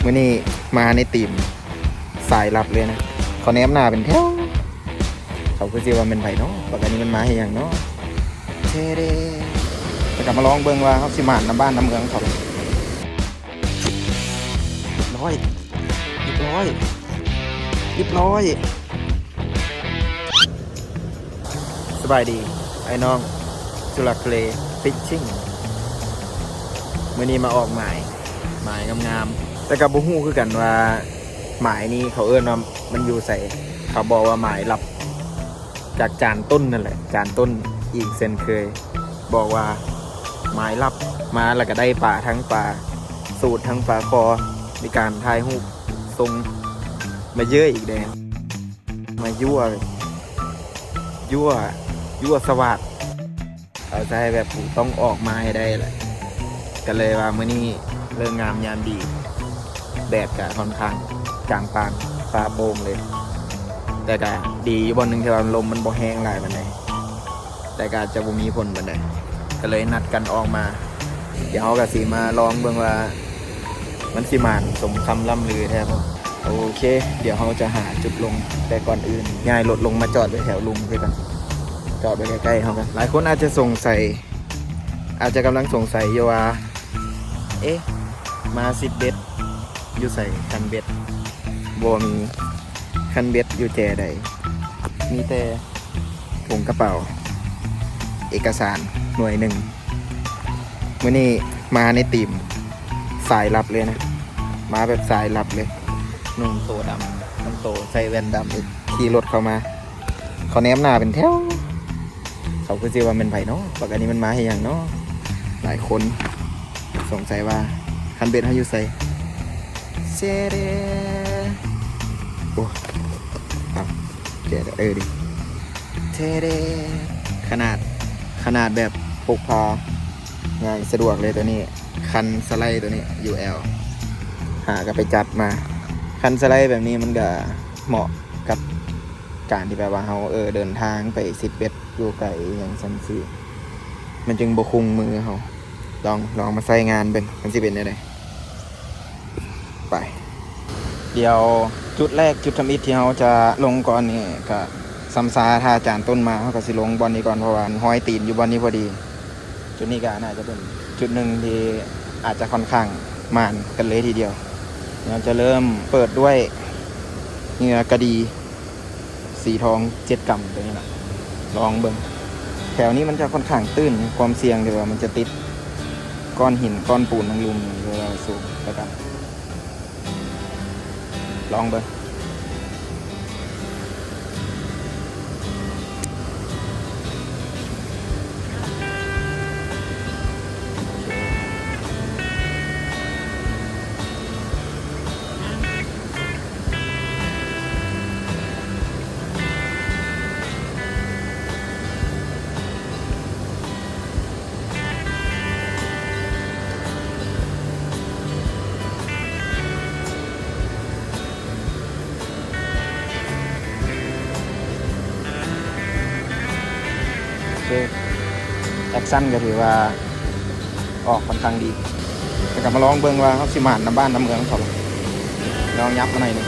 มื่อนี้มาในทีมสายลับเลยนะเขาแนมหน้าเป็นแถวเขาก็จะว่าเป็นไผ่เนาะปกติมันมาอย่างเนาะเท่เด้จะกลับมาลองเบิ่งว่าเขาสิมานน้ำบ้านน้ำเมืองเขาร้อยสบายดีไอ้น้องสุรักเลฟิชชิ่งมื่อนี้มาออกหมายงามๆแต่กับบุฮู้คือกันว่าหมายนี้เขาเอิ้นว่ามันอยู่ใส่เขาบอกว่าหมายลับจากจานต้นนั่นแหละจานต้นอีกเส้นเคยบอกว่าหมายลับมาแล้วก็ได้ป่าทั้งป่าสูตรทั้งป่าคอมีการถ่ายรูปทรงมาเยอะอีกแดงมายั่วสวัสดเอาใจแบบต้องออกมาให้ได้แหละก็เลยว่ามื้อนี้เรื่องงามยามดีแดดกะค่อนข้างกลางปานฟ้าโปร่งเลยแต่ก็ดีอยู่บนหนึ่งที่ว่าลมมันบ่แห้งหลายปานใดแต่ก็จะบ่มีผลปานใดก็เลยนัดกันออกมาเดี๋ยวเฮาก็สิมาลองเบิ่งว่ามันสิมานสมคำล่ำลือแท้บ่โอเคเดี๋ยวเราจะหาจุดลงแต่ก่อนอื่นง่ายรถลงมาจอดไว้แถวลุมไปกันจอดไปใกล้ๆเขากันหลายคนอาจจะสงสัยอาจจะกำลังสงสัยอยู่ว่าเอ๊ะมาสิบเบ็ดอยู่ใส่คันเบ็ดบ่มีคันเบ็ดอยู่แจใดมีแต่ถุงกระเป๋าเอกสารหน่วยหนึ่งมื้อนี้มาในทีมสายลับเลยนะมาแบบสายลับเลยนุ่งโตดำน้ำโตใส่แว่นดำอีกขี่รถเข้ามาเขาแนมหน้าเป็นแถวเขาก็จะว่าเป็นไผ่เนาะปกติมันมาอย่างเนาะหลายคนสงสัยว่าคันเบ็ดเขาอยู่ใส่เซเดโอ้ครับเจ๊ดิเทเดขนาดแบบพกพาง่ายสะดวกเลยตัวนี้คันสไลด์ตัวนี้ UL หาก็ไปจัดมาคันสไลด์แบบนี้มันก็เหมาะกับการที่แบบว่าเขาเดินทางไป10 เบ็ดอยู่ไกลอย่างซันซี่มันจึงบคุงมือเขาลองมาใส่งานเป็นมันสิเป็นได้เลยไปเดี๋ยวจุดแรกจุดทำอิฐที่เขาจะลงก่อนนี่ก็ซัมซาถ้าจานต้นมาเขาก็สิลงบอลนี้ก่อนเพราะว่าห้อยตีนอยู่บอลนี้พอดีจุดนี้ก็น่าจะเป็นจุดหนึ่งที่อาจจะค่อนข้างมานกันเลยทีเดียวเราจะเริ่มเปิดด้วยเนื้อกระดีสีทอง7 กรัมตัวนี้แหละลองเบิ่งแถวนี้มันจะค่อนข้างตื้นความเสี่ยงที่ว่ามันจะติดก้อนหินก้อนปูนทั้งลุมเวลาสูงแล้วกันลองเบิ่งแอคชั่นก็ถือว่าออกค่อนข้างดีแต่กลับมาลองเบิ่งว่าเขาสิมานน้ำบ้านน้ำเมืองเขาลองยับมาหน่อยนึง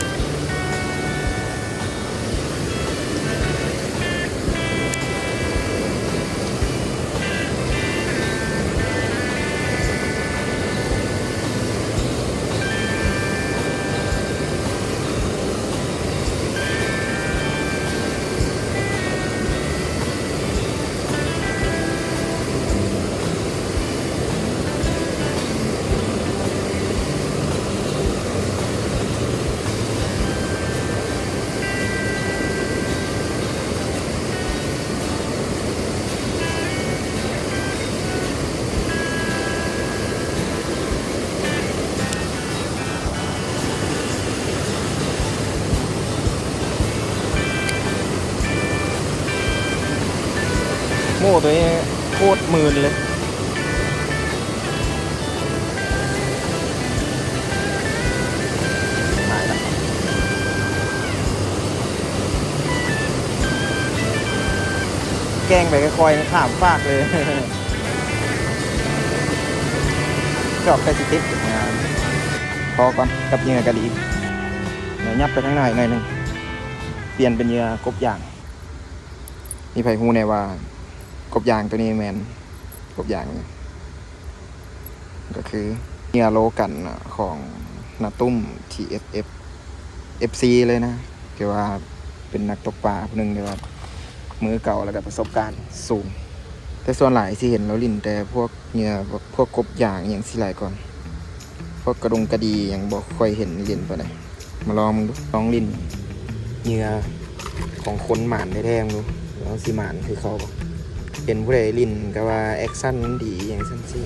โม่ตัวนี้โคตรมืนเลยหายแล้วแกล้งไปค่อยๆข้ามฟากเลย ชอบไปสิติ๊กงาน พอก่อนกับเหยื่อกระดีเดี๋ยวยับไปข้างหน้าอีกหน่อยหนึงเปลี่ยนเป็นเหยื่อกบยางมีไผฮู้แน่ว่ากบยางตัวนี้แมนกบยางนี่ก็คือเหยื่อโลกันของนาตุ้ม TSF FC เลยนะเกี่ยวว่าเป็นนักตกปลาคนหนึ่งเดียวว่ามือเก่าแล้วก็ประสบการณ์สูงแต่ส่วนหลายที่เห็นเราลิ่นแต่พวกเหยื่อพวกกบอย่างอย่างสิหลายก่อนพวกกระดงกระดีอย่างบอกค่อยเห็นลิ่นไปไหนมาลองมึงดูลองลิ่นเหยื่อของคนหมานได้แท้ๆดูแล้วสิหมานคือเขาบอกเห็นผู้ใดลิ่นก็ว่าแอคชั่นดีอย่างสั้นสิ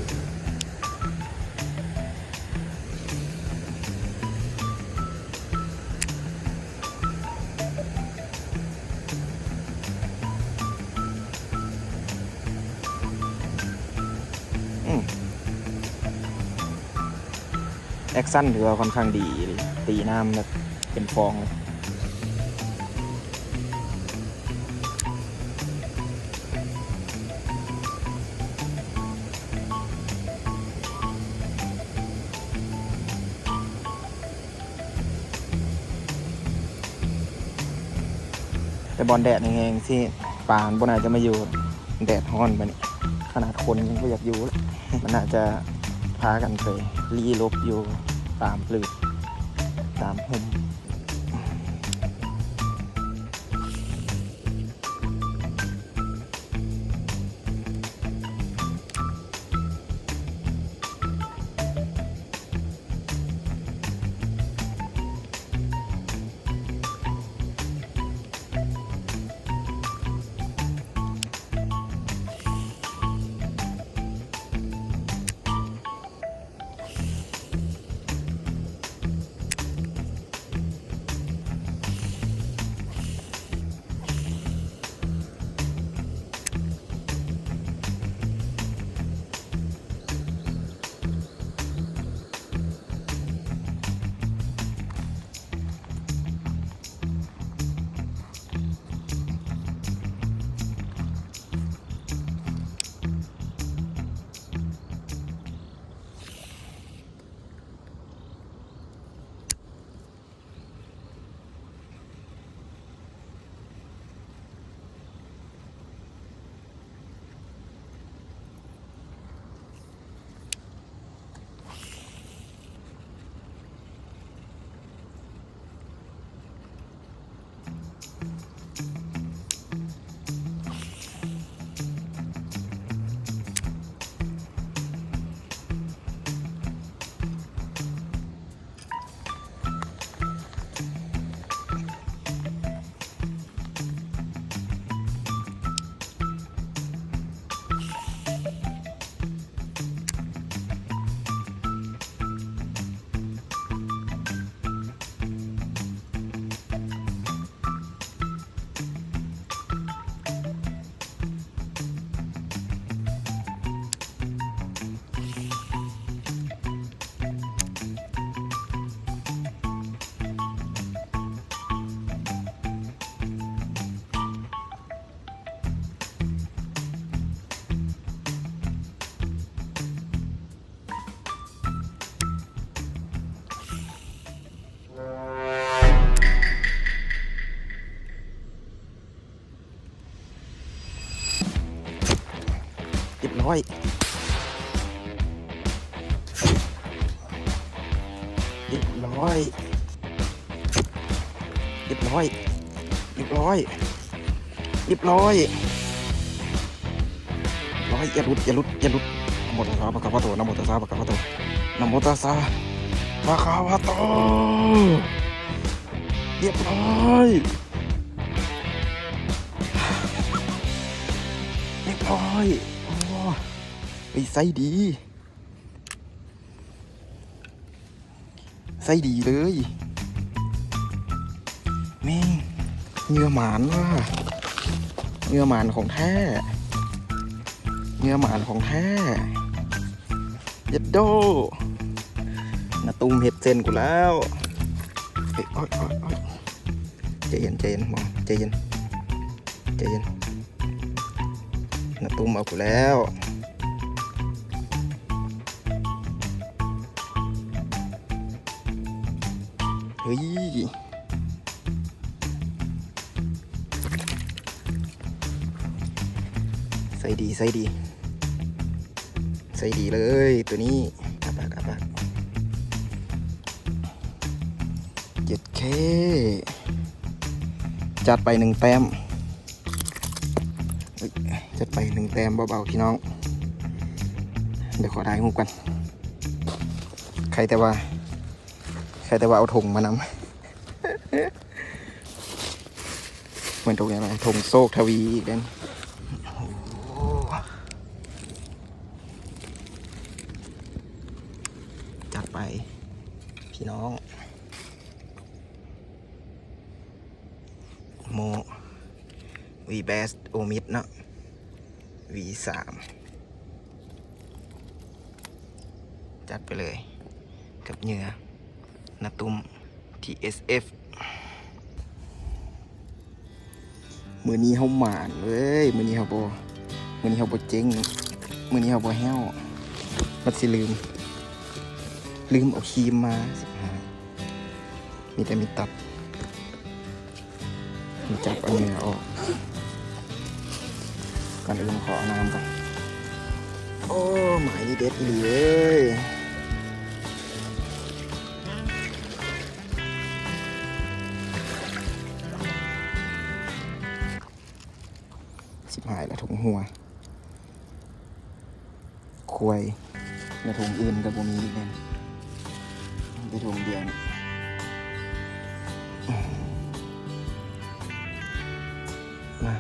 แอคชั่นถือว่าค่อนข้างดีเลยตีน้ำแบบเป็นฟองเลยแต่บอลแดดแห้งๆที่ปลาบนอาจจะมาอยู่แดดฮ้อนไปนี่ขนาดคนยังไม่อยากอยู่เลยมันอาจจะพากันไปรีลบอยู่ตามปลือตามหุ่มเรียบร้อยเรียบร้อยเรียบร้อยเรียบร้อยเรียบร้อยอย่าหลุดอย่าหลุดอย่าหลุดนะโมตัสสะภะคะวะโตนะโมตัสสะภะคะวะโตนะโมตัสสะภะคะวะโตเรียบร้อยเรียบร้อยโอ้ไปไซดีไซดีเลยแม่งเหงื่อหมานว่ะเหงื่อหมานของแท้เหงื่อหมานของแท้ยัดโดนาตุ้มเห็ดเซนกูแล้วเฮ้ยใจเย็นมองใจเย็นนาตุ้มเอากูแล้ว เฮ้ยใส่ดีใส่ดีใส่ดีเลยตัวนี้อาบัก7K จัดไป1 แต้มจัดไป1 แต้มเบาๆพี่น้องเดี๋ยวขอได้มุกกันใครแต่ว่าเอาถุงมานำ เหมือนถุงอะไรถุงโซกทวีอีกแล้วจัดไปพี่น้องโมวีเบสโอมิดเนาะ V3 จัดไปเลยกับเหยื่อนาตุ้ม TSF มือนี้เขาหมานเว้ยมือนี้เขาบ่เจ๊งมือนี้เขาบ่แห้วมันสิลืมเอาครีมมา15มีแต่มีตัดมีจับเอาเหงื่อออกก่อนอื่นขอน้ำก่อนโอ้หมายนี่เด็ดเลยหายละถุงหัวควายในถุงอื่นกับบ่มีอีกเนี่ยในถุงเดียวมา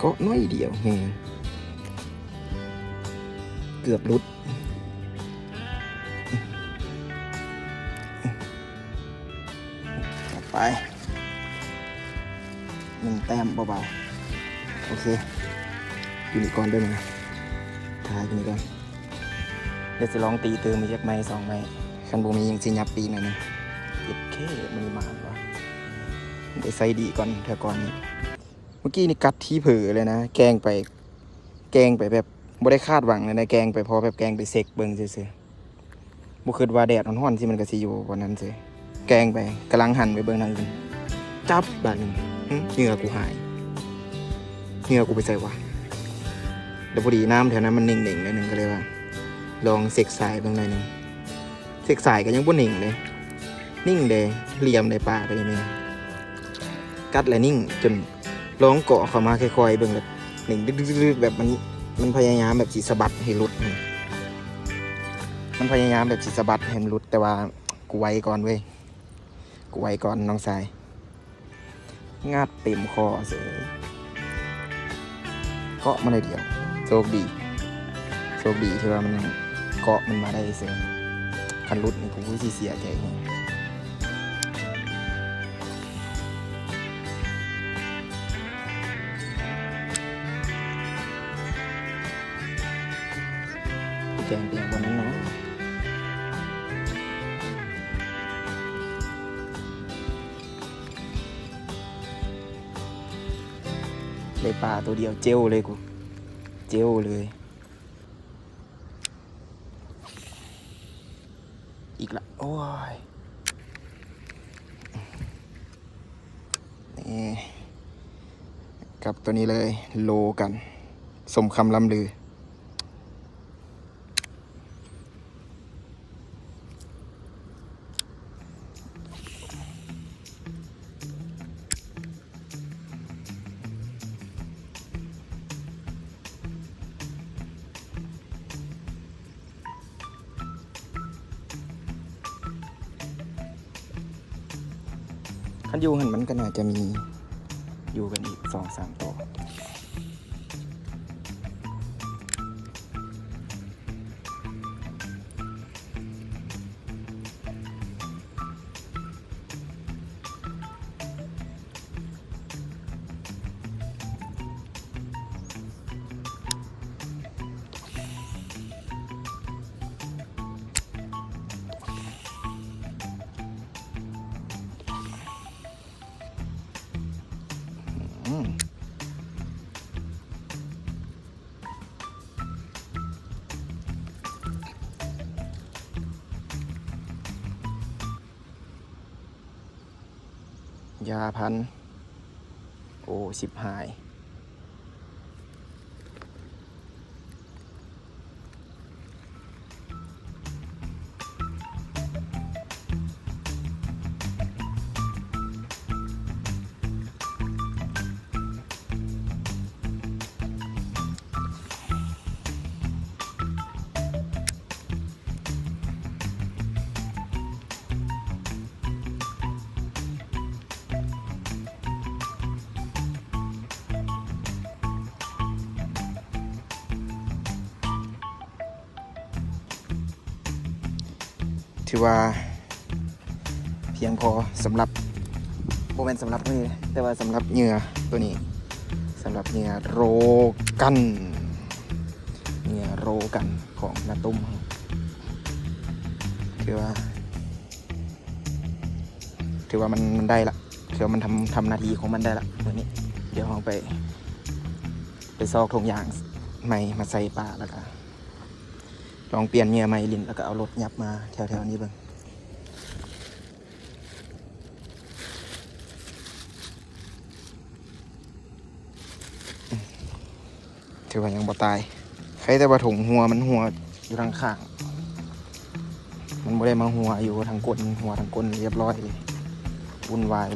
ก็น้อยเดียวเองเกือบรุดไป1 แต้มเบาๆโอเคอยู่นี่ก่อนได้ไหมถ่ายอยู่นี่ก่อนเดี๋ยวจะลองตีเติมมีจากไม้2 ไม้คันบูมียังสิยับปีหน่อยนึง7Kมันมากวะได้ใส่ดีก่อนเถอะก่อนนี้เมื่อกี้นี่กัดที่เผลอเลยนะแกงไปแบบบ่ได้คาดหวังเลยนะแกงไปพอแบบแกงไปเสกเบิ่งซื่อๆบ่คิดว่าแดดร้อนๆที่มันก็สิอยู่กว่านั้นซื่อแกงไปกำลังหันไปเบิ่งทางอื่นจับบาดนึงเหงื่อกูหายเหงื่อกูไปใส่วะเดี๋ยวพอดีน้ำแถวนั้นมันนิ่งๆเลยนึงก็เลยว่าลองเสกสายเบิ่งหน่อยนึงเสกสายก็ยังบ่นิ่งเลยนิ่งเลยเหลี่ยมในปากก็ยังมีกัดและนิ่งจนร้องเกาะเข้ามาค่อยๆเบิ่งแบบนิ่งดึกๆแบบมันพยายามแบบสิสะบัดให้หลุดมันพยายามแบบสิสะบัดให้มันหลุดแต่ว่ากูไว้ก่อนเว้ยกูไว้ก่อนน้องสายงาดเต็มคอเสยเกาะมาเลยเดียวโชคดีที่ว่ามันเกาะมันมาได้เสยคันรุดนี่กูสิเสียใจแกงเปียกวันนั้นเนาะเลยปลาตัวเดียวเจลเลยกูเจลเลยอีกละโอ้ยนี่กับตัวนี้เลยโลกันสมคำล่ำลือคันยูหันมันก็น่าจะมีอยู่กันอีก2-3 ตัว ยาพันโอ้สิบหายถือว่าเพียงพอสำหรับโมเมนต์สำหรับนี่แต่ว่าสำหรับเหยื่อตัวนี้สำหรับเหยื่อโรกันเหยื่อโรกันของนาตุ้มถือว่ามันได้ละถือว่ามันทำหน้าที่ของมันได้ละตัวนี้เดี๋ยวเราไปซอกถุงยางใหม่มาใส่ปลาแล้วก็ลองเปลี่ยนเหยื่อใหม่ลิ้นแล้วก็เอารถยับมาแถวๆนี้เบิ่งถือว่ายังบ่ตายใครแต่ว่าถุงหัวมันหัวอยู่ทางข้างมันไม่ได้มาหัวอยู่ทางก้นหัวทางก้นเรียบร้อยเลยวุ่นวาย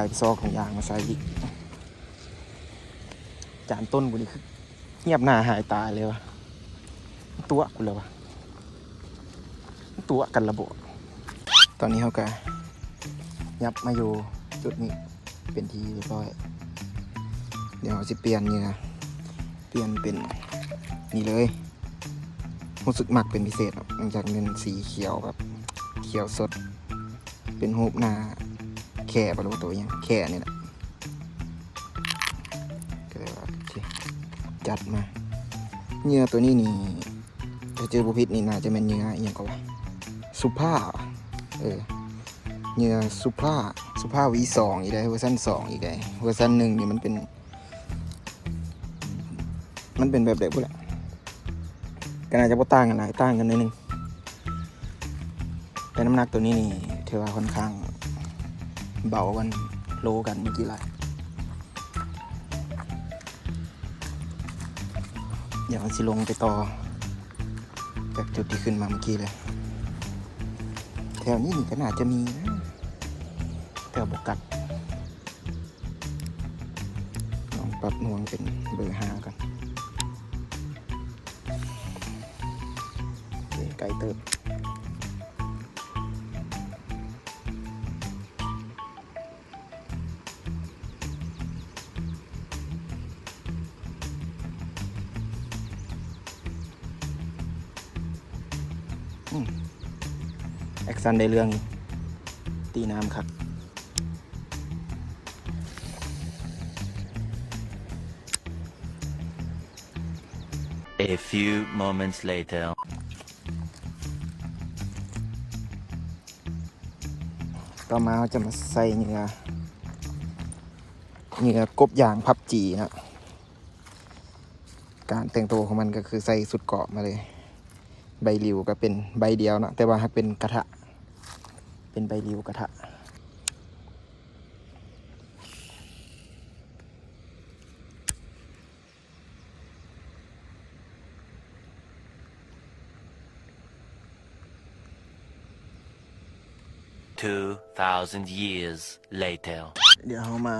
ไปซอกถุงยางมาใส่อีกจานต้นกูนี่คือเงียบหน้าหายตาเลยวะตัวกูเลยวะตัวกันระบบตอนนี้เขาก็ยับมาอยู่จุดนี้เป็นทีเรียบร้อยเดี๋ยวจะเปลี่ยนเนี่ยเปลี่ยนเป็นนี่เลยรู้สึกหมักเป็นพิเศษหลังจากเป็นสีเขียวแบบเขียวสดเป็นรูปหน้าแค่บรรลุตัวยังแค่นี่แหละก็เลยว่าจัดมาเนื้อตัวนี้นี่ถ้าเจอบุพิษนี่น่าจะเป็นเนื้ออย่างก็ว่าสุภาเนื้อสุภาV2อีกได้เวอร์ชัน2อีกได้เวอร์ชัน1นี่มันเป็นแบบเด็กพวกแหละก็น่าจะบ่ต่างกันหลายต่างกันนิดนึงแต่น้ำหนักตัวนี้นี่ถือว่าค่อนข้างเบากันโลกันเมื่อกี้ไรเดี๋ยวสิลงไปต่อจากจุดที่ขึ้นมาเมื่อกี้เลยแถวนี้นี่ก็น่าจะมีนะแถวบกัดลองปรับนวงเป็นเบอร์5กันไกลเติบแอคซันได้เรื่องตีน้ำครับA few moments later. ต่อมาเราจะมาใส่เนื้อกบยางพับจีนะการแต่งตัวของมันก็คือใส่สุดเกาะมาเลยใบริวก็เป็นใบเดียวนะแต่ว่าหากเป็นกระทะเป็นใบริวกระทะ2,000 years later. เดี๋ยวเรามา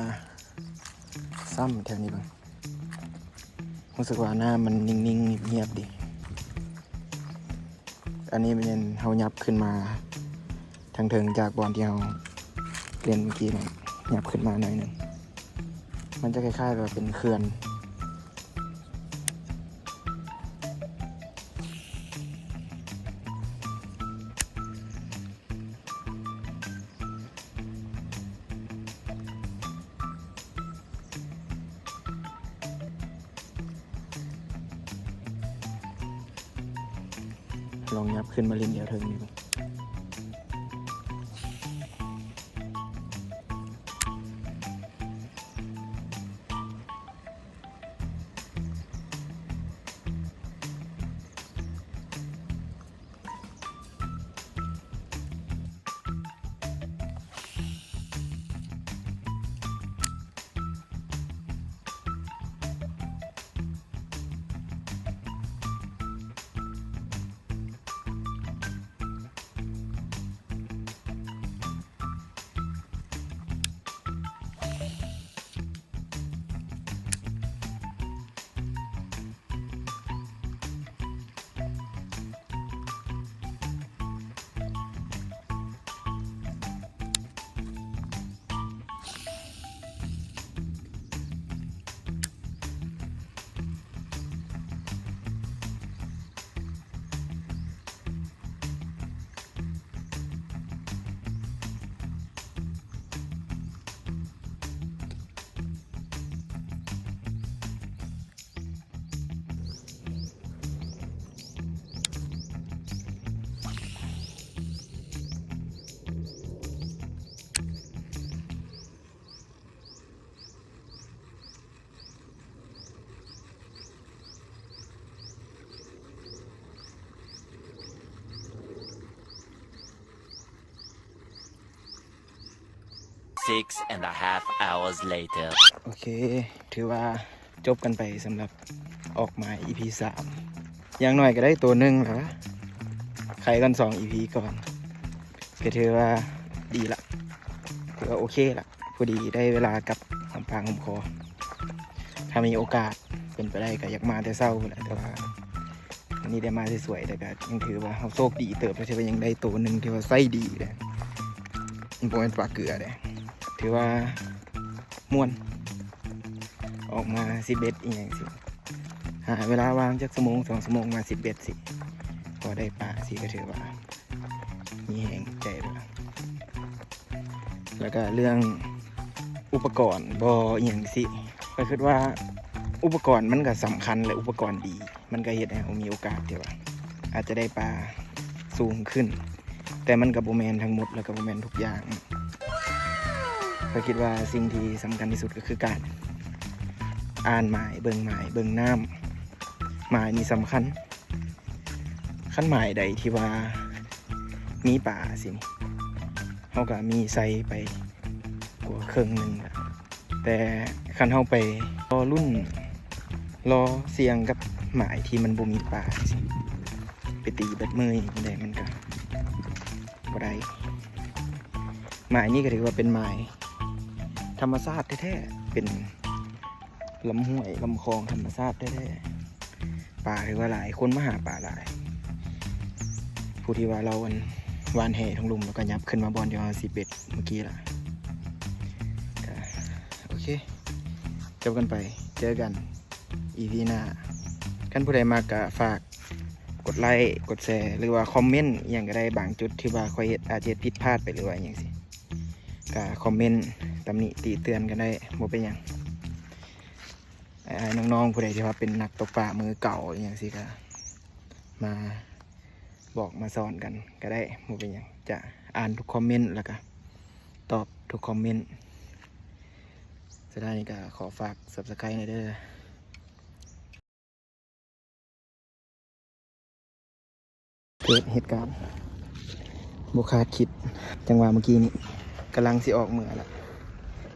ซ้ำแถวนี้บ้างรู้สึกว่าหน้ามันนิ่งๆเงียบดีอันนี้เป็นเรายับขึ้นมาทางเทิงจากบอลที่เราเล่นเมื่อกี้นะยับขึ้นมาหน่อยหนึ่งมันจะคล้ายๆแบบเป็นเขื่อนลองยับขึ้นมาเล่นเดียวเทิงนี่บ้าง 6.5 hours later. โอเค ถือว่าจบกันไปสำหรับออกหมาย EP 3อย่างน้อยก็ได้ตัวหนึ่งแล้วใครกัน2 EP ก่อนก็ถือว่าดีละถือว่าโอเคละพอดีได้เวลากับหอมปากหอมคอถ้ามีโอกาสเป็นไปได้ก็อยากมาแต่เศร้าแหละแต่ว่าอันนี้ได้มาสวยๆแต่ก็ยังถือว่าเขาโชคดีเติบที่ว่ายังได้ตัวหนึ่งที่ว่าไส้ดีเลยมันเป็นปลาเกลือเลยถือว่าม่วนออกมา11อีกอย่างสิหาเวลาวางจาก1-2 ชั่วโมงมา11สิพอได้ปลาสิก็ถือว่ามีแหงใจแล้วก็เรื่องอุปกรณ์บออย่างสิก็คือว่าอุปกรณ์มันก็สำคัญและอุปกรณ์ดีมันก็เห็นให้เรามีโอกาสที่ว่าอาจจะได้ปลาสูงขึ้นแต่มันกับโบแมนทั้งหมดแล้วกับโบแมนทุกอย่างก็คิดว่าสิ่งที่สำคัญที่สุดก็คือการอ่านหมายเบิ่งน้ำหมายนี่สำคัญขั้นหมายใดที่ว่ามีป่าสิเขาก็มีใส่ไปกว่าครึ่งหนึ่งแต่คันเข้าไปรอรุ่นรอเสียงกับหมายที่มันบ่มีป่าสิไปตีเบ็ดมือมันได้มันก็บ่ได้หมายนี้ก็ถือว่าเป็นหมายธรรมชาติแท้ๆเป็นลำห้วยลำคลองธรรมชาติแท้ๆป่าถือว่าหลายคนมาหาป่าหลายผู้ที่ว่าเราวานแห่ทั้งลุมแล้วก็ยับขึ้นมาบอลเดียว11เมื่อกี้ล่ะโอเคจบกันไปเจอกัน EP หน้าท่านผู้ใดมากก็ฝากกดไลค์กดแชร์หรือว่าคอมเมนต์อย่างก็ได้บางจุดที่ว่าคอยอาจจะผิดพลาดไปหรือว่าอย่างสิก็คอมเมนต์ตำหนิติเตือนกันได้บ่เป็นอย่างน้องๆผู้ใดที่ว่าเป็นนักตกปลามือเก่าอย่างสิก็มาบอกมาสอนกันก็ได้บ่เป็นอย่างจะอ่านทุกคอมเมนต์แล้วก็ตอบทุกคอมเมนต์สุดท้ายนี้ก็ขอฝาก Subscribe หน่อยเด้อเกิดเหตุการณ์บ่คาดคิดจังหวะเมื่อกี้นี้กำลังสิออกเมื่อละ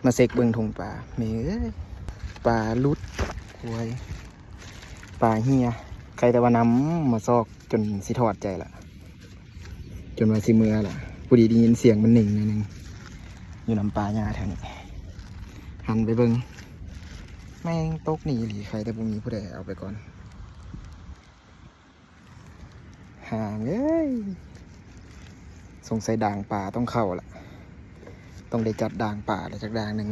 มาเซ็กเบิ่งทงปลาเมยปลาลุดหวยปลาเฮียใครแต่ว่าน้ำมาซอกจนสิถอดใจละจนว่าสิเมื่อละผู้ดีได้ยินเสียงมันหนึ่งนิดนึงอยู่น้ำปลาหญ้าแถวนี้หันไปเบิ่งแม่งตกหนีหรือใครแต่บ่มีผู้ใดเอาไปก่อนห่างเอ้ยสงสัยด่างป่าต้องเข้าละต้องได้จัดด่างป่าเลยจากด่างหนึ่ง